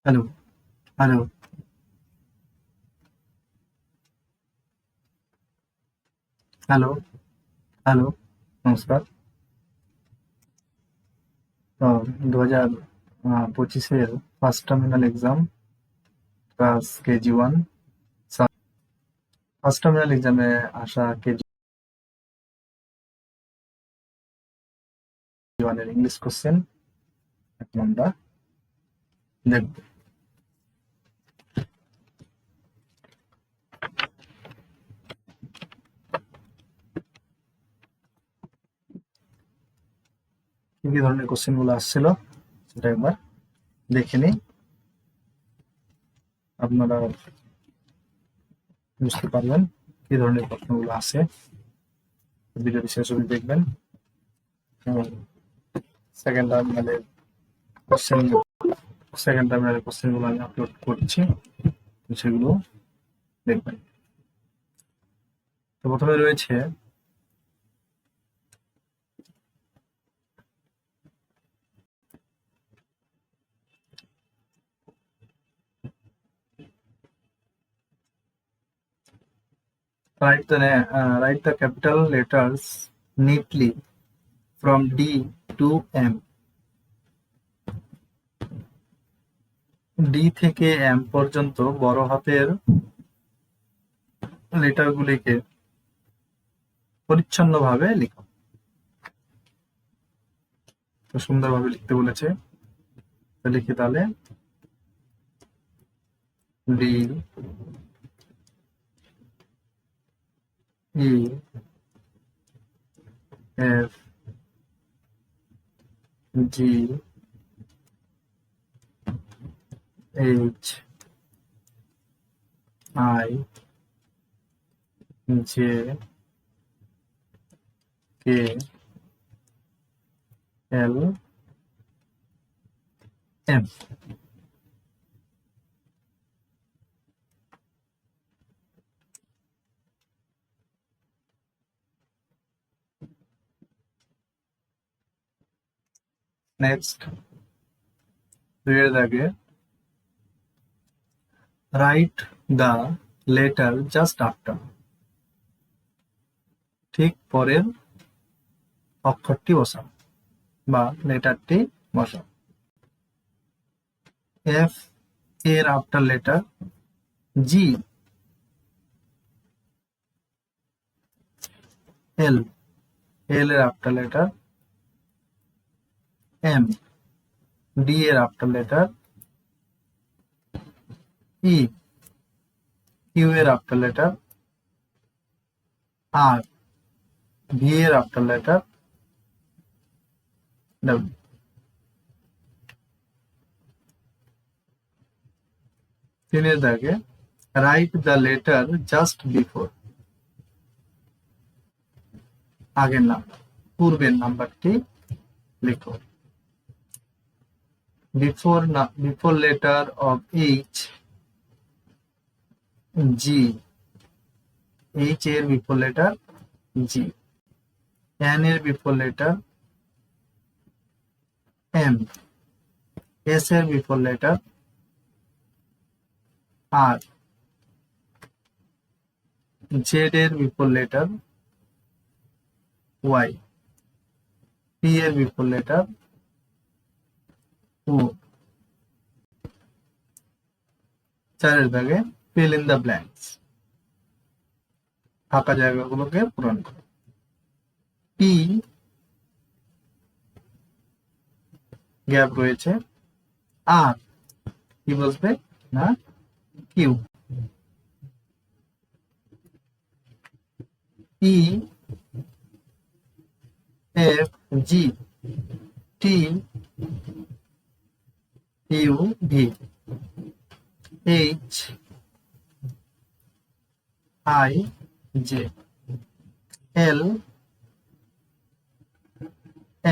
Hello, hello, hello, hello, নমস্কার। তো 2025-এর first terminal exam class KG 1 first terminal এক্সামে আসা কেজি 1 এর ইংলিশ কোশ্চেন এখন আমরা দেখব। কি কি ধরনের কোশ্চেন গুলো আসছিল সেটা একবার দেখে নিই, আপনারা বুঝতে পারবেন কি ধরনের প্রশ্নগুলো আছে। ভিডিওটি শেষ অবধি দেখবেন এবং কোশ্চেন সেকেন্ড টার্মিনালের কোশ্চেন গুলো আমি আপলোড করছি, সেগুলো দেখবেন। তো প্রথমে রয়েছে write the capital letters neatly from D to M. D থেকে এম পর্যন্ত বড় হাতের লেটারগুলিকে পরিচ্ছন্নভাবে লিখো। তো সুন্দরভাবে লিখতে বলেছে, তো লিখি তাহলে D, E, F, G, H, I, J, K, L, M. Next, দুইয়ের দাগে right the letter just after, ঠিক পরের অক্ষরটি বসাও বা লেটারটি বসাও। এফ এর আফটার লেটার জি, এল এল এর আফটার লেটার এম, ডি এর আফটার লেটার ই, কিউ এর আফটার লেটার আর, ভি এর আফটার লেটার ডব্লিউ। তিনের দাগে right the letter just before, আগের নাম্বার, পূর্বের নাম্বারটি লিখো। Before letter of H, G, H এর বিফোর লেটার জি, এন এর বিফোর লেটার এম, এস এর বিফোর লেটার আর, জেড এর বিফোর লেটার ওয়াই, পি এর বিফোর লেটার ও। চারের দাগে ফিল ইন দ্য ব্ল্যাঙ্কস, ফাঁকা জায়গাগুলোকে পূরণ করো। পি গ্যাপ রয়েছে, আর কি বসবে না Q, E, F, G, T, U, V, H, I, J, L,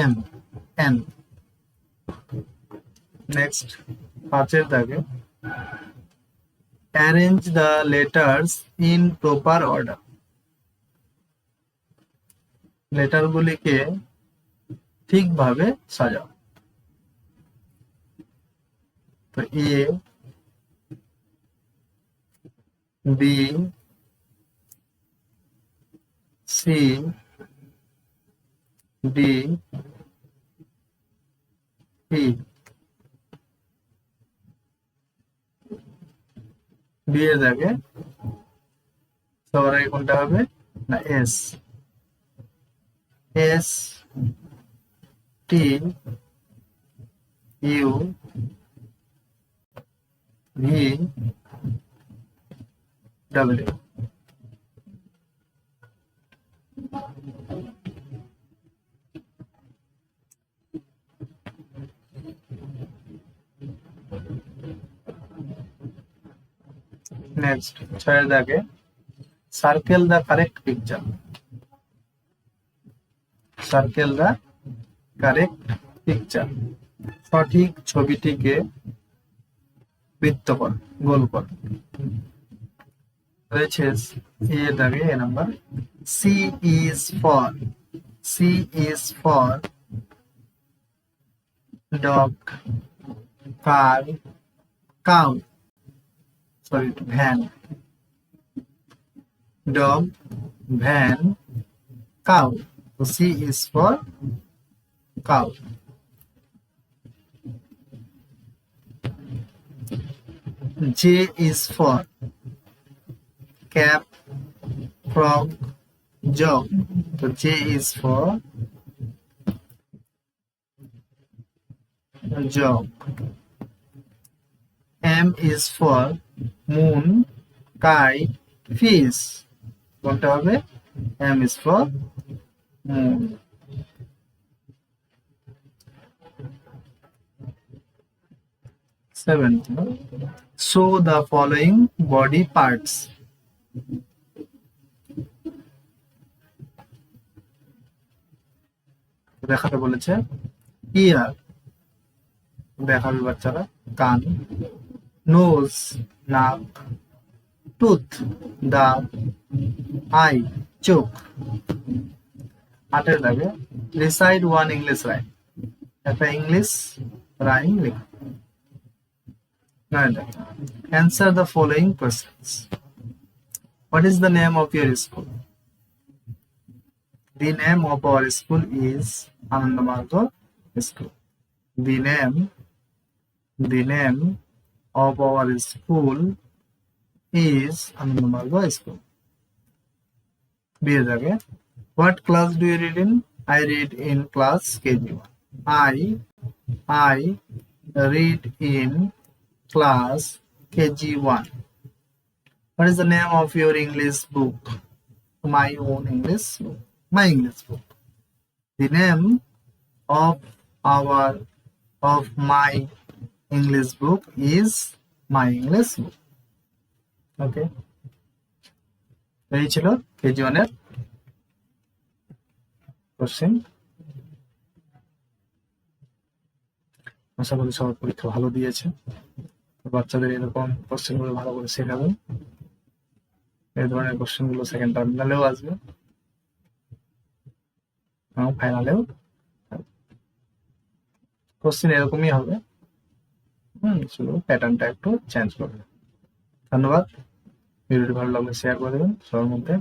M, N. Next, পাঁচের দাগে arrange the letters in proper order, লেটারগুলিকে ঠিকভাবে সাজাও। তো তো A B C D E. B এর দাগে সবার আগে কোনটা হবে না S, S T U V W. Next 6 এর দাগে circle the correct picture, circle the correct picture, সঠিক ছবিটিকে বৃত্ত কর, গোল কর। রয়েছে এ দাগে A number C is for, C is for dog car cow, sorry van, dog, van, cow. So C is for cow. J is for cat, frog, jog. So J is for jog. M is for moon, kite, fish. কোনটা হবে? M is for moon. Seventh, show the following body parts. দেখাতে বলেছে ইয়ার, দেখাবে বাচ্চারা কান, nose নাক, tooth দাঁত, I চোখ। 8 এর দাগে রিসাইড ওয়ান ইংলিশ রাইম, একটা ইংলিশ রাইম লিখো। 9 দাগে answer the following questions. What is the name of your school? The name of our school is Ananda Margo School. The name of our school is Ananda Margo School. B is again. What class do you read in? I read in class KG1. I read in class KG1. What is the name of your English book? My own English book. My English book. The name of my English book is My English book. Okay. এই ছিল KG1 এর question. আশা করি সবার পরীক্ষা ভালো দিয়েছে। বাচ্চাদের এরকম কোশ্চেন গুলো ভালো করে শেখাবেন। এই ধরনের কোশ্চেন গুলো সেকেন্ড টার্মিনালেও আসবে, ফাইনালেও কোশ্চেন এরকমই হবে। শুধু প্যাটার্নটা একটু চেঞ্জ করবে। ধন্যবাদ। ভিডিওটি ভালো লাগলে শেয়ার করে দেবেন সবার মধ্যে।